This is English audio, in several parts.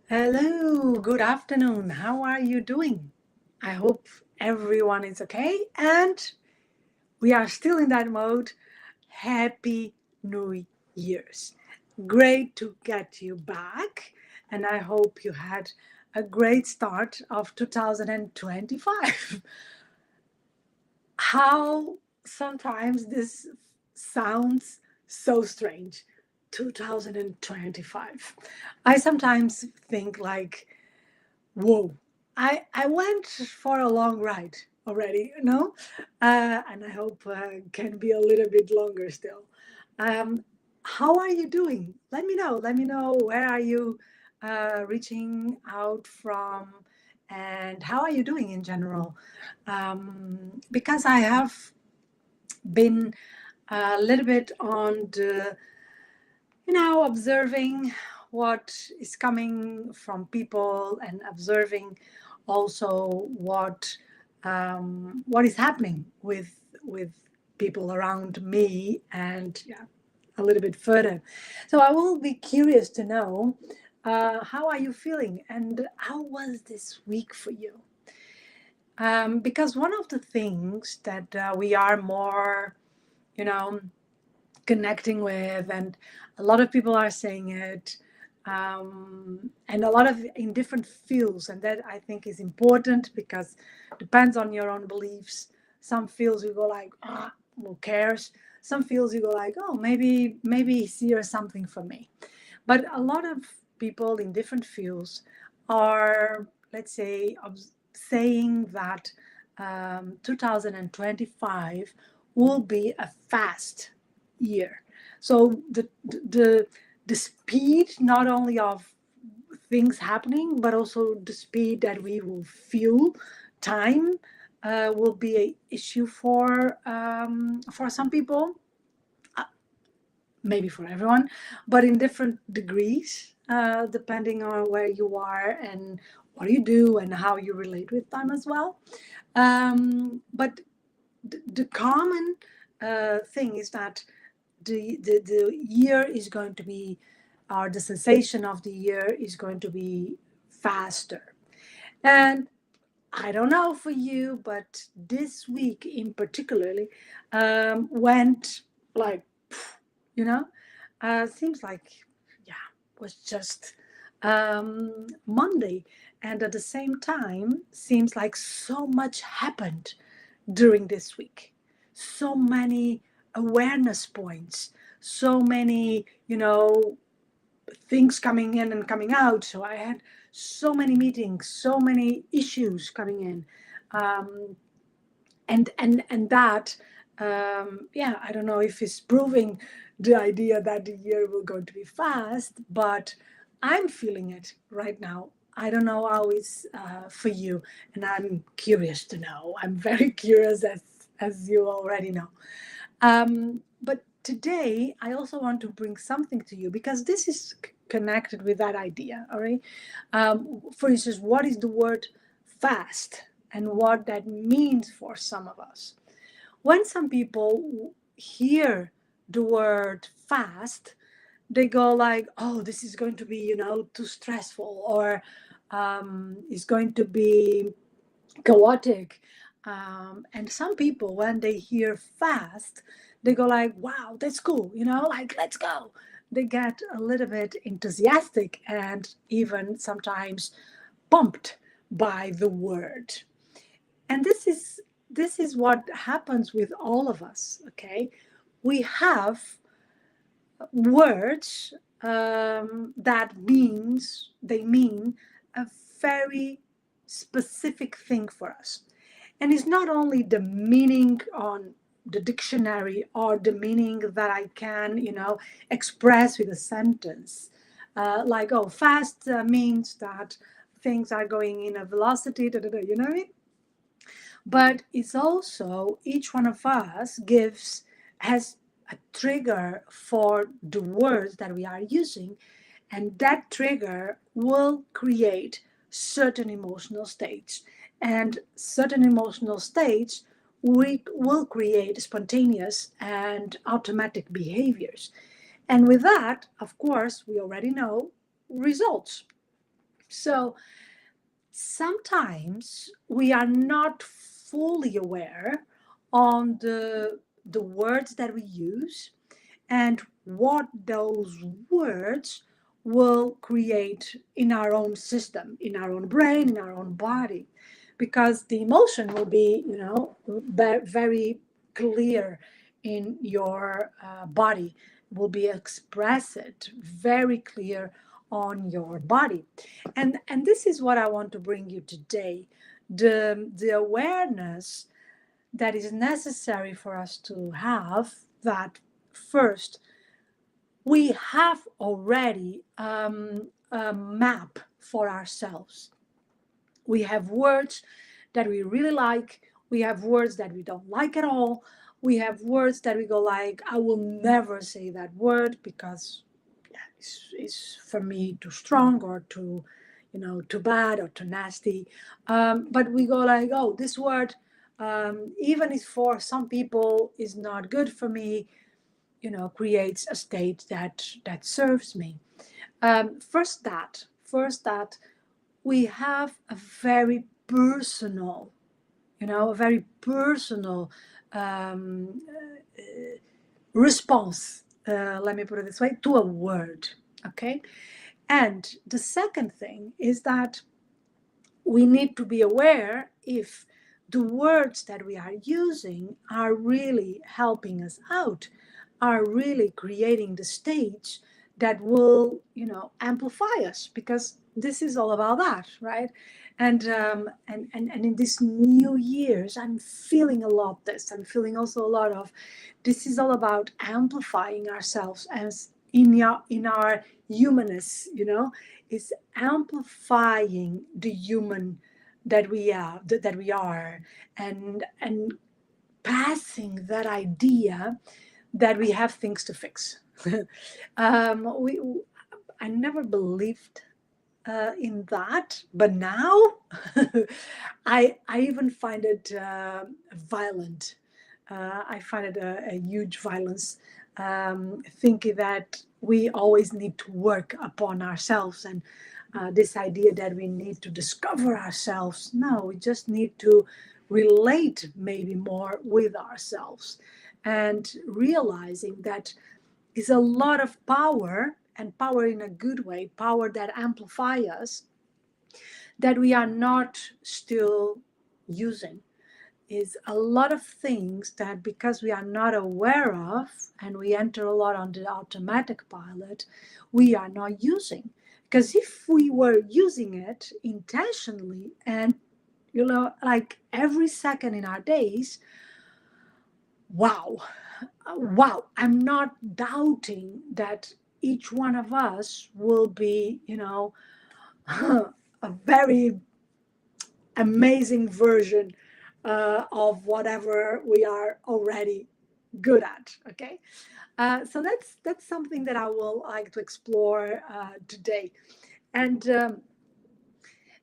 Hello, good afternoon. How are you doing? I hope everyone is okay. And we are still in that mode. Happy New Year's. Great to get you back. And I hope you had a great start of 2025. How sometimes this sounds so strange. 2025. I sometimes think like, whoa, I went for a long ride already, and I hope can be a little bit longer still. Um, how are you doing? Let me know. Let me know where are you reaching out from, and how are you doing in general? Because I have been a little bit on the observing what is coming from people and observing also what is happening with people around me and yeah, a little bit further. So I will be curious to know how are you feeling and how was this week for you? Because one of the things that we are more, you know, connecting with, and a lot of people are saying it, and a lot of in different fields, and that I think is important because depends on your own beliefs. Some fields you go like, who cares? Some fields you go like, oh, maybe here's something for me. But a lot of people in different fields are, let's say, saying that 2025 will be a fast year. So the speed not only of things happening, but also the speed that we will feel time will be an issue for some people, maybe for everyone, but in different degrees, depending on where you are and what you do and how you relate with time as well. But the common thing is that the year is going to be, or the sensation of the year is going to be faster. And I don't know for you, but this week in particularly went like, you know, seems like, yeah, was just Monday. And at the same time, seems like so much happened during this week. So many awareness points, so many, things coming in and coming out. So I had so many meetings, so many issues coming in. Um, and that yeah, I don't know if it's proving the idea that the year will going to be fast, but I'm feeling it right now. I don't know how it's for you, and I'm curious to know. I'm very curious, as you already know. But today I also want to bring something to you because this is connected with that idea. All right. For instance, what is the word fast and what that means for some of us? When some people hear the word fast, they go like, "Oh, this is going to be, too stressful, or it's going to be chaotic." And some people, when they hear fast, they go like, "Wow, that's cool, like let's go." They get a little bit enthusiastic and even sometimes pumped by the word. And this is what happens with all of us. Okay, we have words they mean a very specific thing for us. And it's not only the meaning on the dictionary or the meaning that I can, express with a sentence. Like, oh, fast means that things are going in a velocity, da, da, da, you know what I mean? But it's also each one of us has a trigger for the words that we are using, and that trigger will create certain emotional states, and certain emotional states we will create spontaneous and automatic behaviors, and with that, of course, we already know results. So sometimes we are not fully aware on the words that we use and what those words will create in our own system, in our own brain, in our own body, because the emotion will be, very clear in your body, will be expressed very clear on your body. And this is what I want to bring you today, the awareness that is necessary for us to have, that first we have already a map for ourselves. We have words that we really like. We have words that we don't like at all. We have words that we go like, I will never say that word because it's for me too strong or too, too bad or too nasty. But we go like, oh, this word, even if for some people is not good for me, creates a state that serves me. First that we have a very personal, a very personal um, response. Let me put it this way, to a word. Okay. And the second thing is that we need to be aware if the words that we are using are really helping us out, are really creating the stage that will, amplify us, because this is all about that, right? And in this new years, I'm feeling a lot this. I'm feeling also a lot of this is all about amplifying ourselves as in our humanness, is amplifying the human that we are, and passing that idea that we have things to fix. We I never believed in that, but now I even find it violent. I find it a huge violence, thinking that we always need to work upon ourselves, and this idea that we need to discover ourselves. No, we just need to relate maybe more with ourselves, and realizing that is a lot of power, and power in a good way, power that amplify us, that we are not still using. Is a lot of things that, because we are not aware of, and we enter a lot on the automatic pilot, we are not using. Because if we were using it intentionally, and like every second in our days, wow, wow, I'm not doubting that each one of us will be, a very amazing version of whatever we are already good at. Okay, so that's something that I will like to explore today, and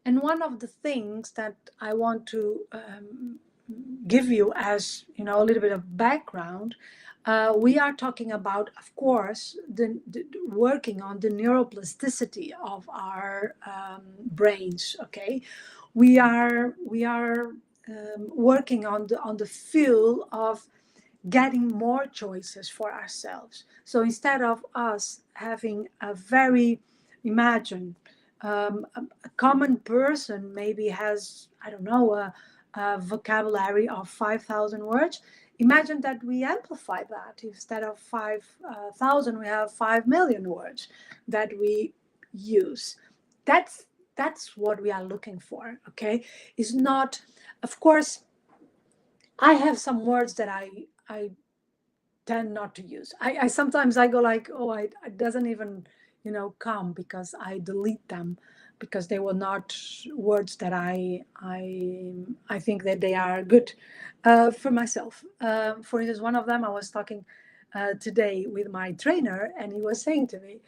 one of the things that I want to give you as a little bit of background. We are talking about, of course, the working on the neuroplasticity of our brains. Okay, we are working on the field of getting more choices for ourselves. So instead of us having a very, imagine, a common person maybe has, I don't know, a vocabulary of 5,000 words. Imagine that we amplify that. Instead of 5,000, we have 5 million words that we use. That's what we are looking for. Okay, it's not, of course, I have some words that I tend not to use. I sometimes I go like, oh, it doesn't even, come, because I delete them, because they were not words that I think that they are good for myself. For instance, one of them, I was talking today with my trainer, and he was saying to me,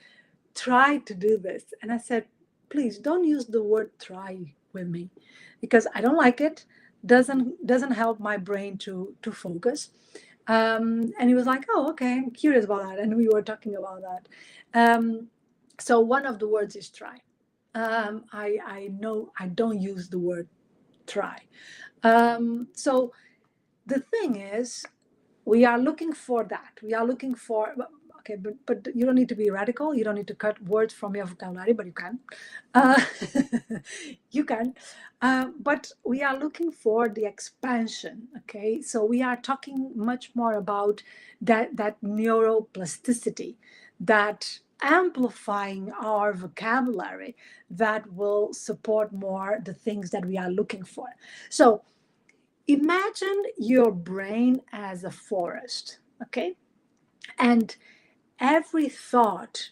try to do this. And I said, please don't use the word try with me, because I don't like it. Doesn't help my brain to focus. And he was like, oh, okay, I'm curious about that. And we were talking about that. So one of the words is try. I know I don't use the word try. So the thing is, we are looking for that. We are looking for, okay, but you don't need to be radical. You don't need to cut words from your vocabulary, but you can. Uh, you can. But we are looking for the expansion, okay? So we are talking much more about that neuroplasticity, that amplifying our vocabulary that will support more the things that we are looking for. So imagine your brain as a forest, okay? And every thought,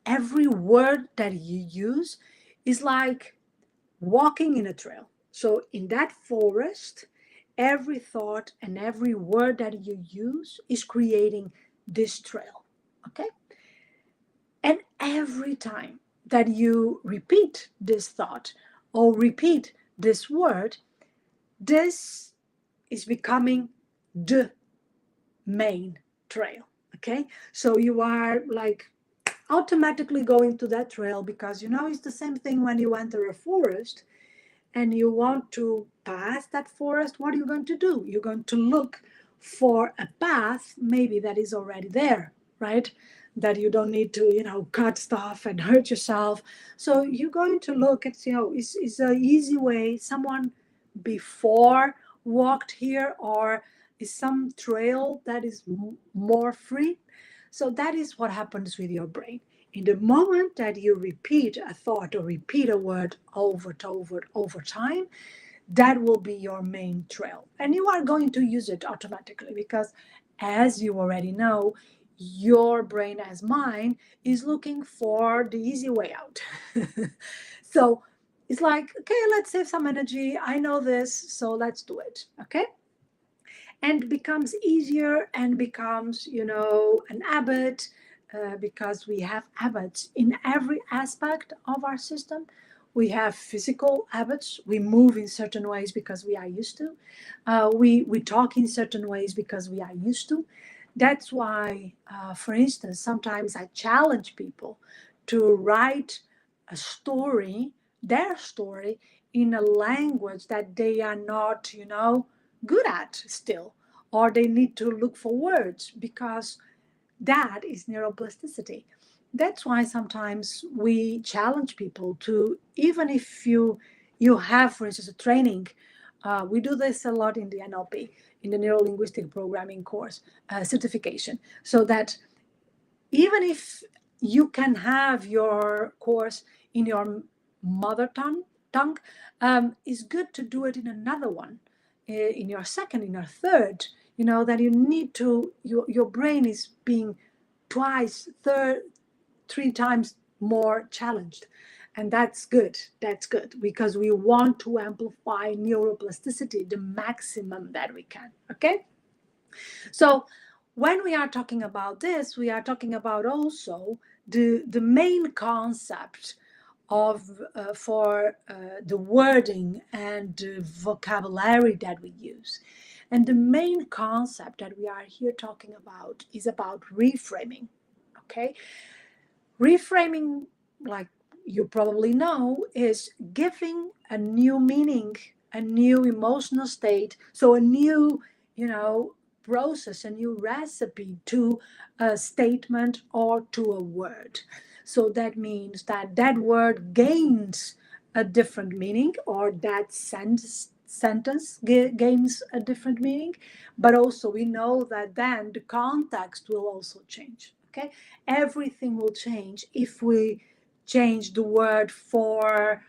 every word that you use is like walking in a trail. So in that forest, every thought and every word that you use is creating this trail, okay? And every time that you repeat this thought or repeat this word, this is becoming the main trail. Okay, so you are like automatically going to that trail because it's the same thing when you enter a forest and you want to pass that forest. What are you going to do? You're going to look for a path maybe that is already there, right? That you don't need to cut stuff and hurt yourself. So you're going to look at, is an easy way someone before walked here, or is some trail that is more free? So that is what happens with your brain. In the moment that you repeat a thought or repeat a word over time, that will be your main trail. And you are going to use it automatically because, as you already know, your brain, as mine, is looking for the easy way out. So it's like, okay, let's save some energy. I know this, so let's do it. Okay. And becomes easier and becomes, an habit, because we have habits in every aspect of our system. We have physical habits. We move in certain ways because we are used to. We talk in certain ways because we are used to. That's why, for instance, sometimes I challenge people to write a story, their story, in a language that they are not, good at still, or they need to look for words, because that is neuroplasticity. That's why sometimes we challenge people to, even if you have, for instance, a training. We do this a lot in the NLP, in the neuro linguistic programming course certification, so that even if you can have your course in your mother tongue, it's good to do it in another one, in your second, in your third. That you need to, your brain is being twice, three times more challenged. And that's good. That's good because we want to amplify neuroplasticity the maximum that we can. Okay. So when we are talking about this, we are talking about also the main concept of for the wording and the vocabulary that we use. And the main concept that we are here talking about is about reframing. Okay, reframing, like you probably know, is giving a new meaning, a new emotional state, so a new, process, a new recipe to a statement or to a word. So that means that that word gains a different meaning, or that sentence gains a different meaning, but also we know that then the context will also change. Okay, everything will change if we change the word for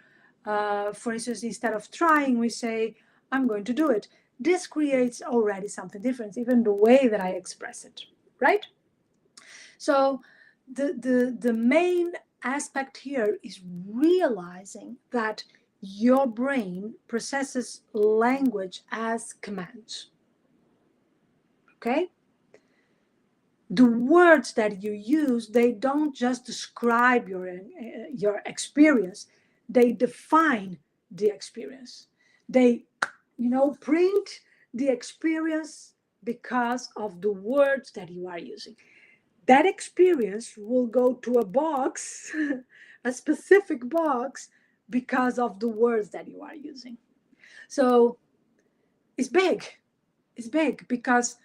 instance, instead of trying, we say, I'm going to do it. This creates already something different, even the way that I express it, right? So the main aspect here is realizing that your brain processes language as commands. Okay? The words that you use, they don't just describe your experience, they define the experience. They, print the experience because of the words that you are using. That experience will go to a box a specific box because of the words that you are using. So it's big. It's big because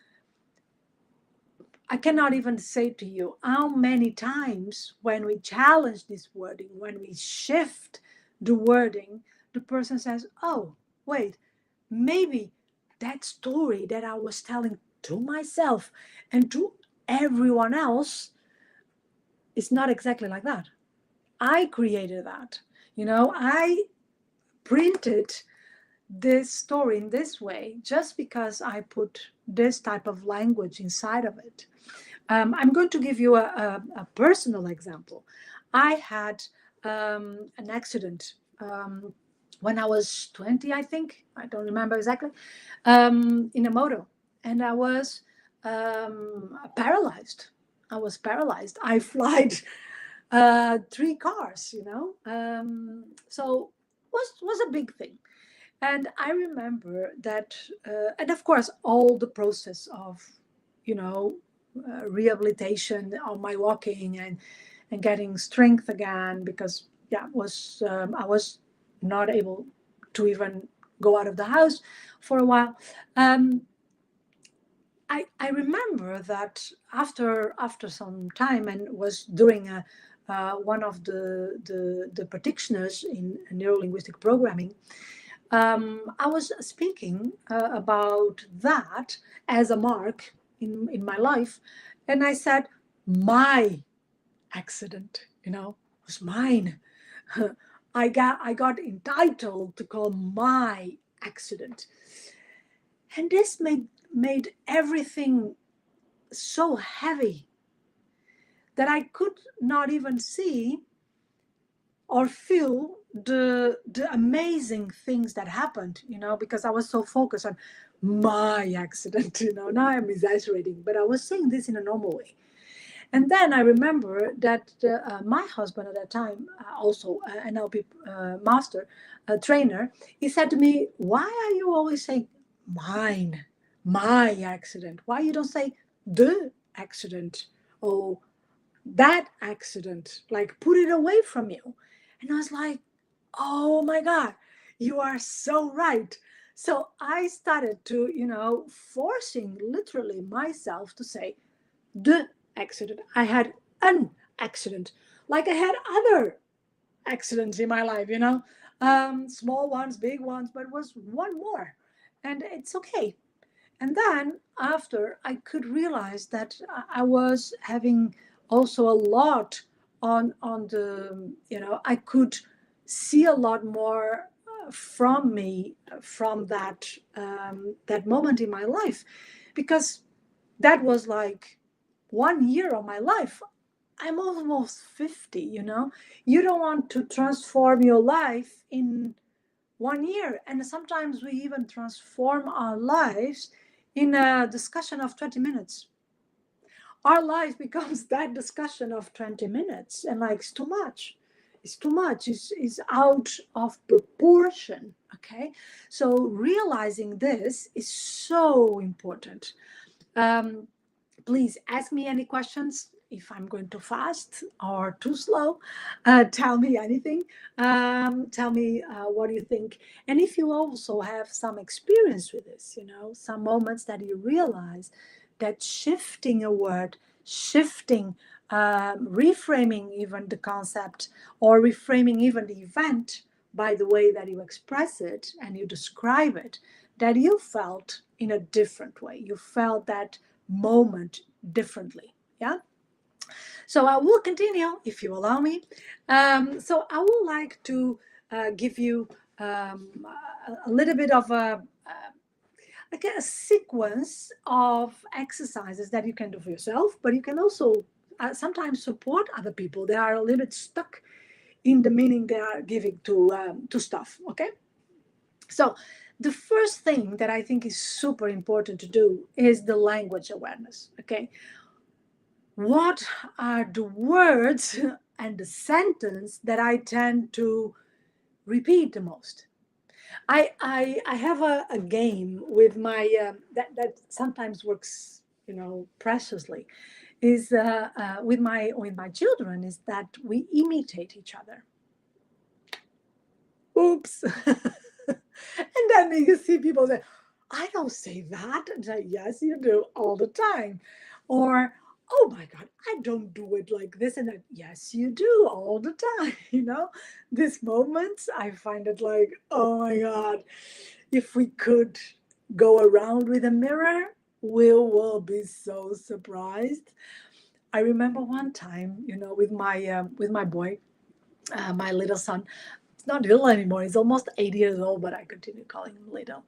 I cannot even say to you how many times when we challenge this wording, when we shift the wording, the person says, oh, wait, maybe that story that I was telling to myself and to everyone else is not exactly like that. I created that. I printed this story in this way just because I put this type of language inside of it. I'm going to give you a personal example. I had an accident when I was 20, I think. I don't remember exactly, in a moto. And I was paralyzed. I was paralyzed. I flied 3 cars, so was a big thing. And I remember that, and of course, all the process of, rehabilitation on my walking and getting strength again, because I was not able to even go out of the house for a while. I remember that after some time, and was during one of the practitioners in neurolinguistic programming, I was speaking about that as a mark in my life, and I said, my accident, was mine. I got entitled to call my accident, and this made everything so heavy that I could not even see or feel the amazing things that happened, because I was so focused on my accident. Now I'm exaggerating, but I was saying this in a normal way. And then I remember that my husband at that time, also an NLP master, trainer, he said to me, why are you always saying mine, my accident? Why you don't say the accident or that accident? Like, put it away from you. And I was like, oh my God, you are so right. So I started to, forcing literally myself to say the accident. I had an accident, like I had other accidents in my life, small ones, big ones, but it was one more. And it's okay. And then after, I could realize that I was having also a lot on the, I could see a lot more from me, from that moment in my life, because that was like 1 year of my life. I'm almost 50, You don't want to transform your life in 1 year. And sometimes we even transform our lives in a discussion of 20 minutes. Our life becomes that discussion of 20 minutes, and like, it's too much. It's too much. It's out of proportion. Okay. So realizing this is so important. Um, Please ask me any questions. If I'm going too fast or too slow, tell me anything. Tell me what you think. And if you also have some experience with this, some moments that you realize that shifting a word, shifting, reframing even the concept, or reframing even the event by the way that you express it and you describe it, that you felt in a different way. You felt that moment differently. Yeah. So I will continue if you allow me. So I would like to give you a little bit of like a sequence of exercises that you can do for yourself, but you can also sometimes support other people. They are a little bit stuck in the meaning they are giving to stuff. Okay. So the first thing that I think is super important to do is the language awareness. Okay. What are the words and the sentence that I tend to repeat the most? I have a game with my that sometimes works, preciously. is with my children is that we imitate each other. Oops. And then you see people say, I don't say that. And say, yes, you do all the time. Or, oh my God, I don't do it like this. And then, yes, you do all the time. These moments, I find it like, oh my God, if we could go around with a mirror, we will be so surprised. I remember one time, with my boy, my little son. He's not little anymore. He's almost 8 years old, but I continue calling him little.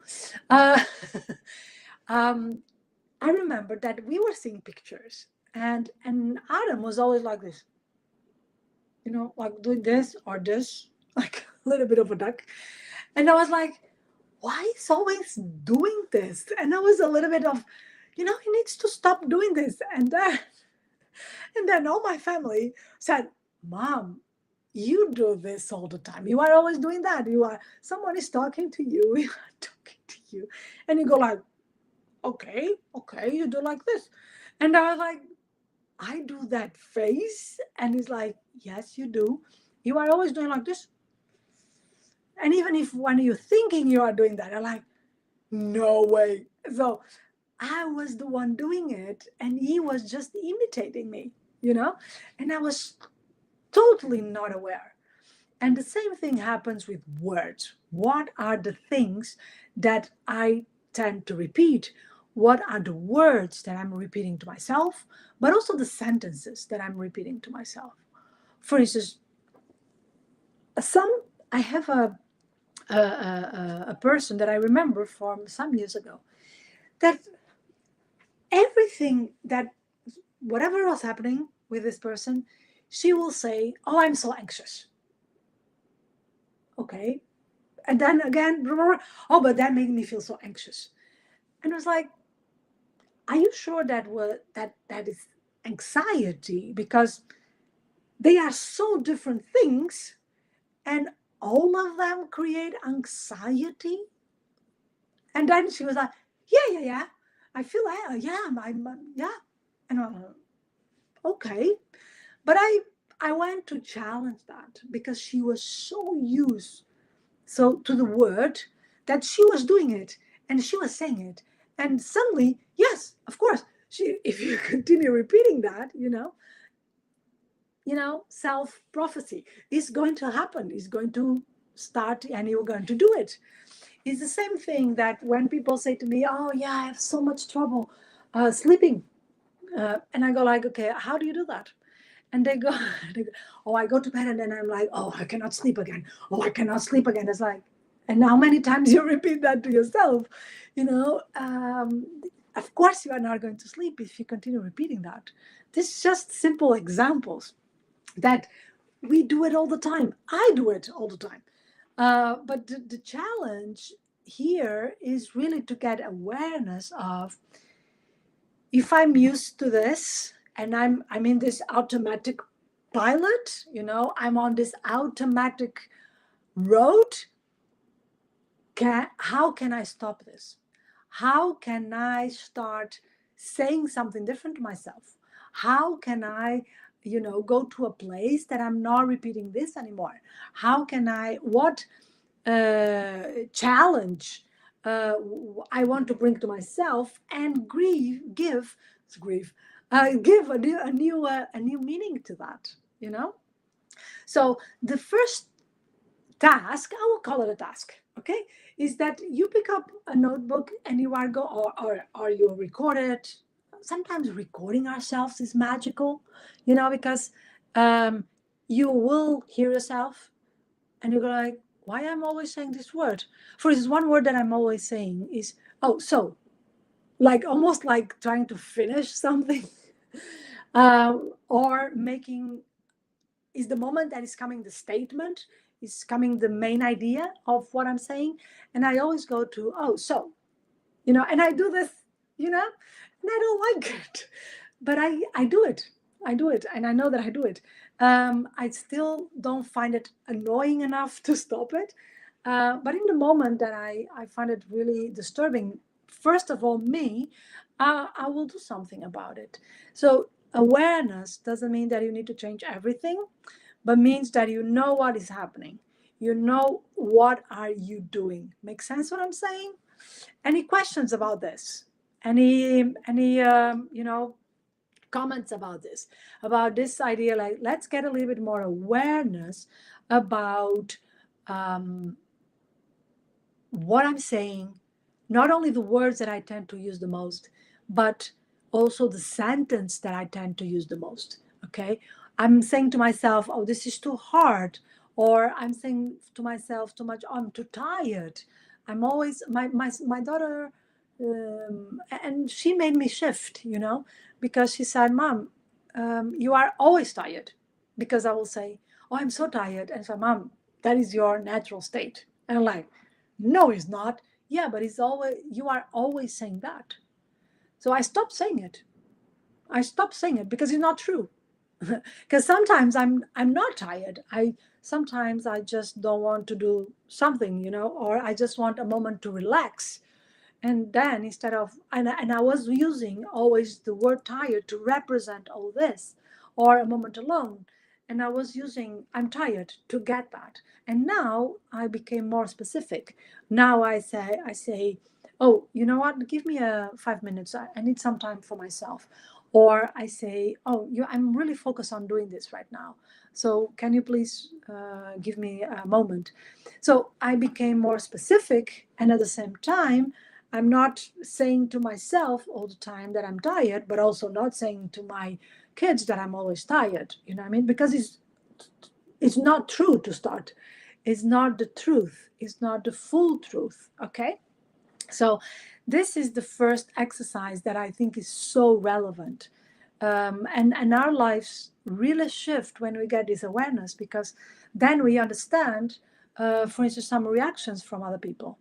Uh, um, I remember that we were seeing pictures, and Adam was always like this, like doing this or this, like a little bit of a duck. And I was like, why is always doing this? And I was a little bit of, he needs to stop doing this. And then all my family said, Mom, you do this all the time. You are always doing that. Someone is talking to you. You are talking to you. And you go like, okay, you do like this. And I was like, I do that face. And he's like, yes, you do. You are always doing like this. And even if when you're thinking you are doing that, I'm like, no way. So I was the one doing it, and he was just imitating me, and I was totally not aware. And the same thing happens with words. What are the things that I tend to repeat? What are the words that I'm repeating to myself, but also the sentences that I'm repeating to myself? For instance, I have a person that I remember from some years ago that everything that whatever was happening with this person, she will say, oh, I'm so anxious. Okay. And then again, oh, but that made me feel so anxious. And I was like, are you sure that is anxiety? Because they are so different things, and all of them create anxiety. And then she was like, yeah. I feel like, yeah, yeah. And I'm like, okay. But I went to challenge that because she was so used to the word that she was doing it and she was saying it. And suddenly, yes, of course, if you continue repeating that, self-prophecy is going to happen. It's going to start and you're going to do it. It's the same thing that when people say to me, oh yeah, I have so much trouble sleeping. And I go like, okay, how do you do that? And they go, oh, I go to bed and then I'm like, oh, I cannot sleep again. Oh, I cannot sleep again. It's like, and how many times you repeat that to yourself? Of course you are not going to sleep if you continue repeating that. This is just simple examples that we do it all the time. I do it all the time. But the challenge here is really to get awareness of, if I'm used to this and I'm in this automatic pilot, I'm on this automatic road, how can I stop this? How can I start saying something different to myself? How can I, go to a place that I'm not repeating this anymore? How can what challenge I want to bring to myself and give a new meaning to that, So the first task, I will call it a task, okay, is that you pick up a notebook and you are or you record it. Sometimes recording ourselves is magical, because you will hear yourself and you go like, why I'm always saying this word? For instance, one word that I'm always saying is, oh, so, like almost like trying to finish something, or making, is the moment that is coming the statement, is coming the main idea of what I'm saying. And I always go to, oh, so, and I do this, and I don't like it, but I do it. I do it, and I know that I do it. I still don't find it annoying enough to stop it. But in the moment that I find it really disturbing, first of all, I will do something about it. So awareness doesn't mean that you need to change everything, but means that you know what is happening. You know what are you doing. Make sense what I'm saying? Any questions about this? Any comments about this idea? Like, let's get a little bit more awareness about um, what I'm saying, not only the words that I tend to use the most, but also the sentence that I tend to use the most. Okay. I'm saying to myself, oh, this is too hard. Or I'm saying to myself too much, oh, I'm too tired. I'm always, my daughter, and she made me shift, because she said, Mom, you are always tired. Because I will say, oh, I'm so tired. And so, Mom, that is your natural state. And I'm like, no, it's not. Yeah, but you are always saying that. So I stopped saying it. I stopped saying it because it's not true. Because sometimes I'm not tired. Sometimes I just don't want to do something, or I just want a moment to relax. And then instead of, and I was using always the word tired to represent all this, or a moment alone. And I was using I'm tired to get that. And now I became more specific. Now I say, oh, you know what? Give me 5 minutes. I need some time for myself. Or I say, oh, I'm really focused on doing this right now. So can you please give me a moment? So I became more specific, and at the same time, I'm not saying to myself all the time that I'm tired, but also not saying to my kids that I'm always tired. You know what I mean? Because it's not true to start. It's not the truth. It's not the full truth. Okay? So this is the first exercise that I think is so relevant. And our lives really shift when we get this awareness, because then we understand, for instance, some reactions from other people.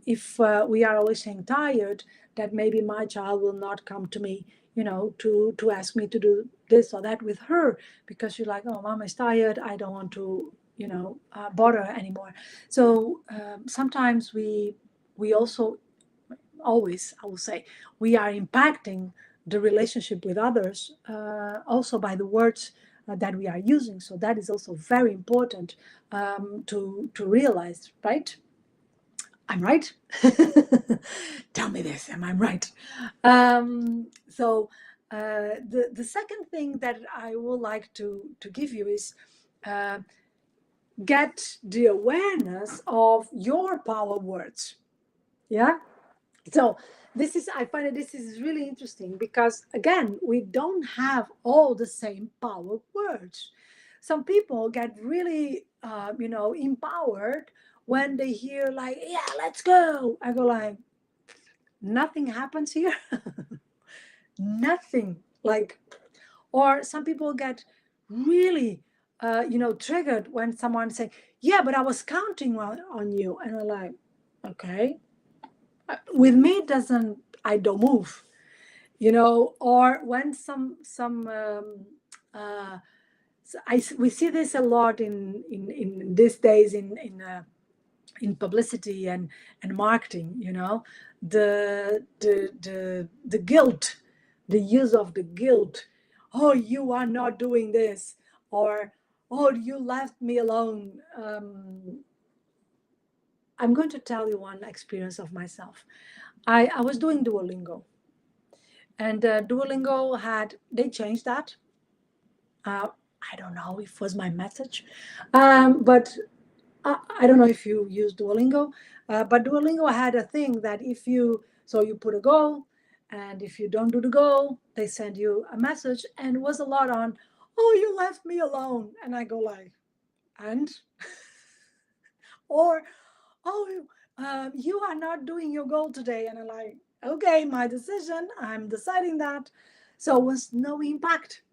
If we are always saying tired, that maybe my child will not come to me, to ask me to do this or that with her, because she's like, oh, Mom is tired. I don't want to, bother anymore. So sometimes we also always, I will say, we are impacting the relationship with others also by the words that we are using. So that is also very important to realize, right? I'm right. Tell me this, am I right? So the second thing that I would like to give you is get the awareness of your power words. Yeah. So I find that this is really interesting, because again, we don't have all the same power words. Some people get really empowered when they hear like, yeah, let's go. I go like, nothing happens here. Nothing. Like, or some people get really triggered when someone say, yeah, but I was counting on you. And I'm like, okay. With me, I don't move, or when uh, we see this a lot in these days in publicity and marketing, the guilt, the use of the guilt. Oh, you are not doing this, or oh, you left me alone. I'm going to tell you one experience of myself. I was doing Duolingo, and Duolingo they changed that. I don't know if it was my message, but I don't know if you use Duolingo, but Duolingo had a thing that you put a goal, and if you don't do the goal, they send you a message, and it was a lot on, oh, you left me alone. And I go like, and? Or, oh, you are not doing your goal today. And I'm like, okay, my decision, I'm deciding that. So it was no impact.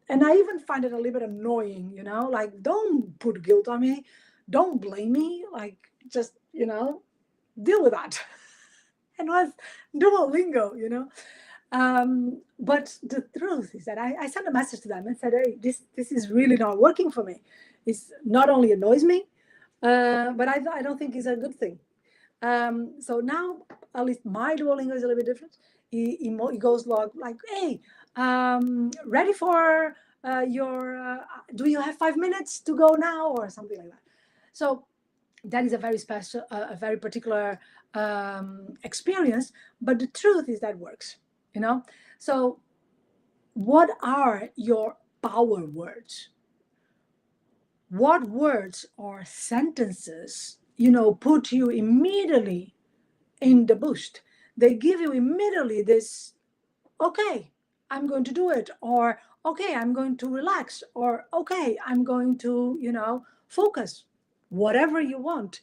And I even find it a little bit annoying, like, don't put guilt on me. Don't blame me. Like, just, deal with that. And was Duolingo. But the truth is that I sent a message to them and said, hey, this is really not working for me. It's not only annoys me, but I don't think it's a good thing. So now, at least my Duolingo is a little bit different. He goes like, hey, Ready for do you have 5 minutes to go now, or something like that. So that is a very special, a very particular experience, but the truth is that works, you know. So what are your power words? What words or sentences, put you immediately in the boost? They give you immediately this, okay, I'm going to do it, or okay, I'm going to relax, or okay, I'm going to, focus, whatever you want.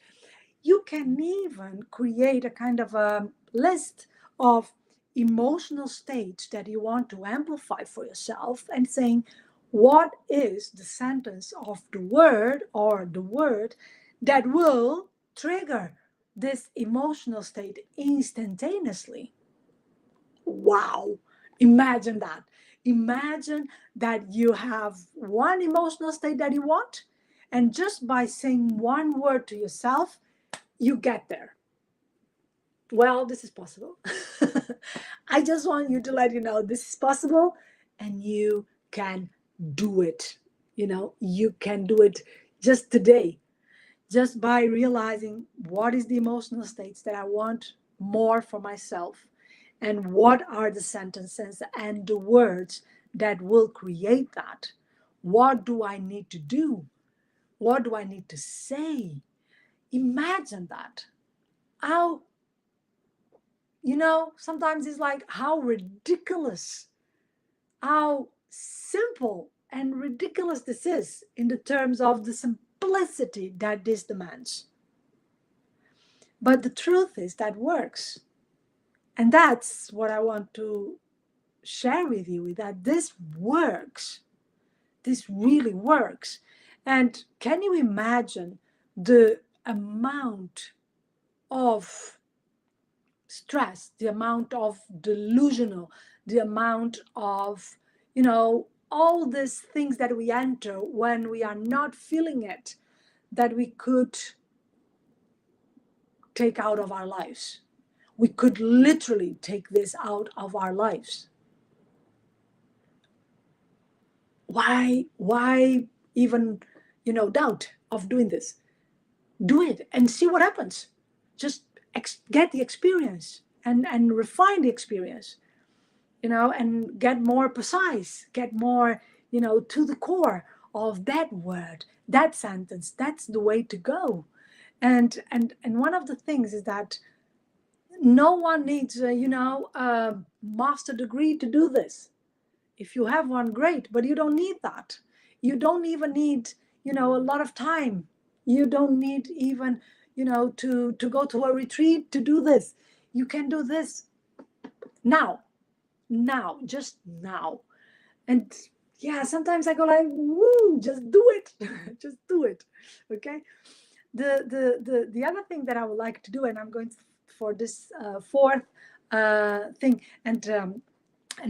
You can even create a kind of a list of emotional states that you want to amplify for yourself, and saying, what is the sentence of the word or the word that will trigger this emotional state instantaneously? Wow. Imagine that. Imagine that you have one emotional state that you want, and just by saying one word to yourself, you get there. Well, this is possible. I just want you to let you know this is possible, and you can do it. You can do it just today, just by realizing what is the emotional states that I want more for myself, and what are the sentences and the words that will create that. What do I need to do? What do I need to say? Imagine that. How, sometimes it's like how ridiculous, how simple and ridiculous this is in the terms of the simplicity that this demands. But the truth is that works. And that's what I want to share with you, that this works. This really works. And can you imagine the amount of stress, the amount of delusional, the amount of, all these things that we enter when we are not feeling it, that we could take out of our lives? We could literally take this out of our lives. Why even, doubt of doing this? Do it and see what happens. Just get the experience, and refine the experience, and get more precise, get more, to the core of that word, that sentence. That's the way to go. And one of the things is that no one needs a master degree to do this. If you have one, great, but you don't need that. You don't even need, a lot of time. You don't need even, to go to a retreat to do this. You can do this now, just now. And yeah, sometimes I go like, woo, just do it. Just do it. Okay. The other thing that I would like to do, and I'm going for this fourth thing, and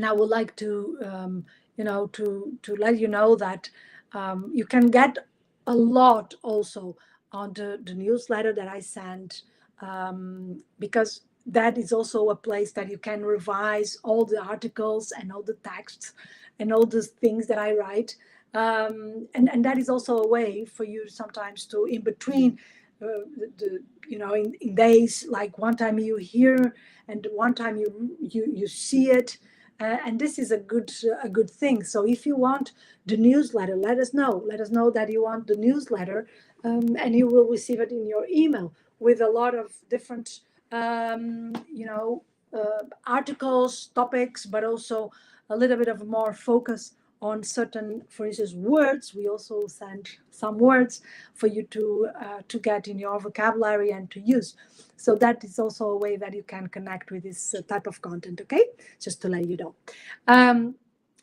I would like to, to let you know that you can get a lot also on the newsletter that I send, because that is also a place that you can revise all the articles and all the texts and all the things that I write. And that is also a way for you sometimes to, in between, in days, like one time you hear and one time you see it, and this is a good thing. So if you want the newsletter, let us know. Let us know that you want the newsletter, and you will receive it in your email with a lot of different, articles, topics, but also a little bit of more focus on certain, for instance, words. We also send some words for you to get in your vocabulary and to use. So that is also a way that you can connect with this type of content. Okay, just to let you know.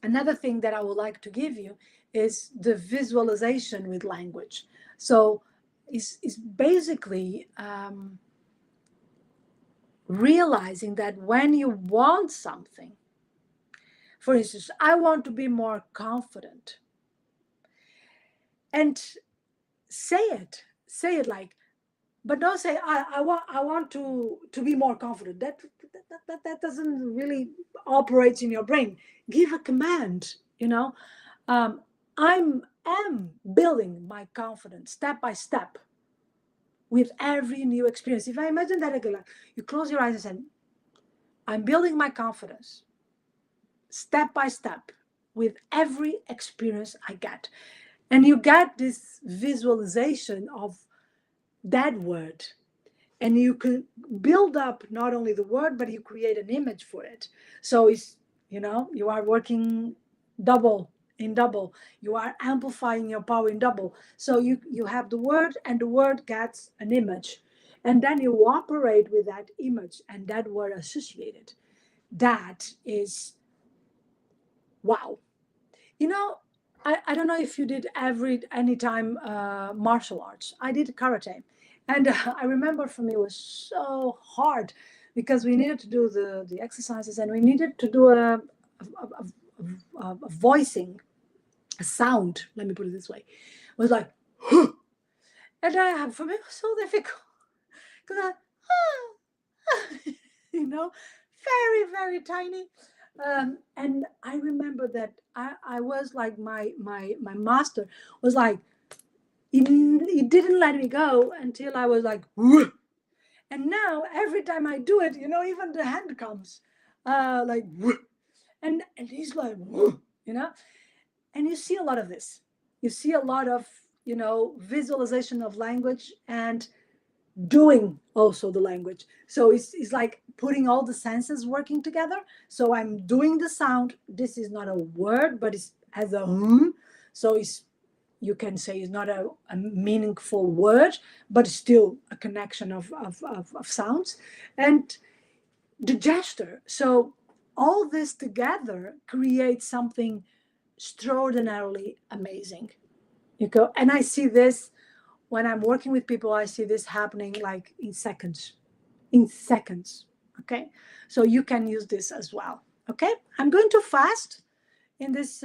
Another thing that I would like to give you is the visualization with language. So it's basically realizing that when you want something, for instance, I want to be more confident, and say it like, but don't say I want to be more confident. that doesn't really operate in your brain. Give a command, I am building my confidence step by step with every new experience. If I imagine that again, you close your eyes and say, I'm building my confidence step by step with every experience I get. And you get this visualization of that word. And you can build up not only the word, but you create an image for it. So it's, you are working double in double. You are amplifying your power in double. So you have the word, and the word gets an image. And then you operate with that image and that word associated. That is wow. You know, I don't know if you did anytime martial arts. I did karate. And I remember for me it was so hard because we needed to do the exercises, and we needed to do a voicing, a sound, let me put it this way. It was like, and for me it was so difficult because very, very tiny. And I remember that I was like, my master was like, he didn't let me go until I was like, "Whoa." And now every time I do it, even the hand comes, like, "Whoa." And he's like, "Whoa," and you see a lot of this. You see a lot of, visualization of language and doing also the language. So it's like putting all the senses working together. So I'm doing the sound. This is not a word, but it's as a so you can say it's not a meaningful word, but still a connection of sounds. And the gesture. So all this together creates something extraordinarily amazing. And I see this when I'm working with people. I see this happening like in seconds. Okay, so you can use this as well. Okay, I'm going to fast in these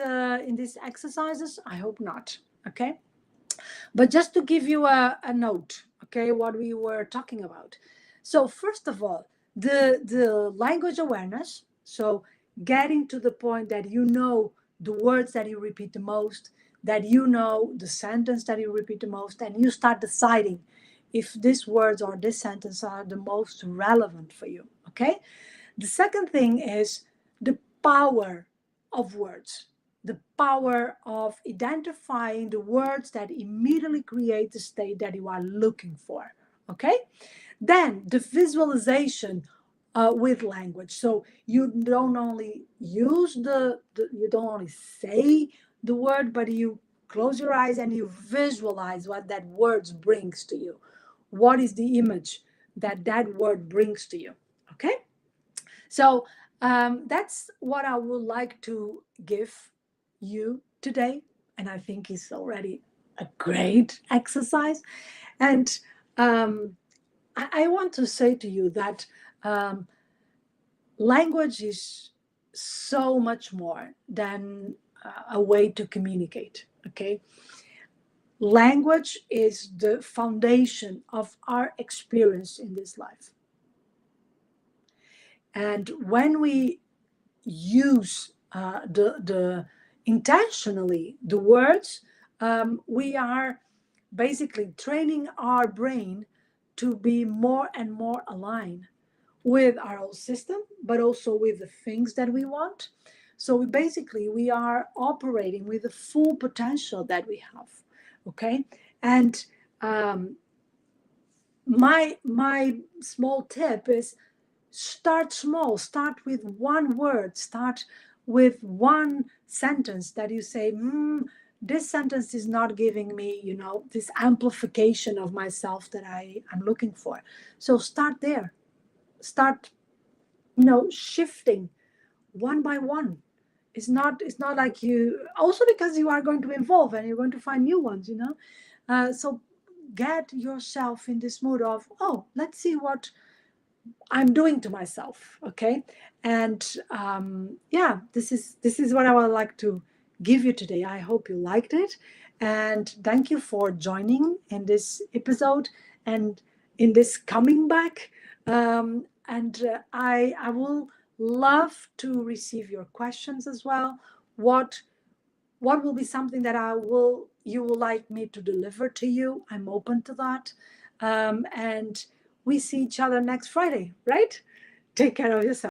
exercises. I hope not. Okay, but just to give you a note, okay, what we were talking about. So first of all, the language awareness. So getting to the point that the words that you repeat the most, that the sentence that you repeat the most, and you start deciding if these words or this sentence are the most relevant for you. Okay. The second thing is the power of words, the power of identifying the words that immediately create the state that you are looking for. Okay. Then the visualization with language. So you don't only you don't only say the word, but you close your eyes and you visualize what that word brings to you. What is the image that word brings to you? Okay. So that's what I would like to give you today. And I think it's already a great exercise. And I want to say to you that language is so much more than a way to communicate. Okay. Language is the foundation of our experience in this life. And when we use the intentionally the words, we are basically training our brain to be more and more aligned with our own system, but also with the things that we want. So we are operating with the full potential that we have. Okay. And my small tip is, start small. Start with one word. Start with one sentence that you say, this sentence is not giving me, this amplification of myself that I'm looking for. So start there. Start, shifting one by one. It's not like you, also because you are going to evolve and you're going to find new ones, so get yourself in this mood of, oh, let's see what I'm doing to myself. Okay. And this is what I would like to give you today. I hope you liked it, and thank you for joining in this episode and in this coming back. I will love to receive your questions as well. What will be something that you will like me to deliver to you? I'm open to that. And we see each other next Friday, right? Take care of yourself.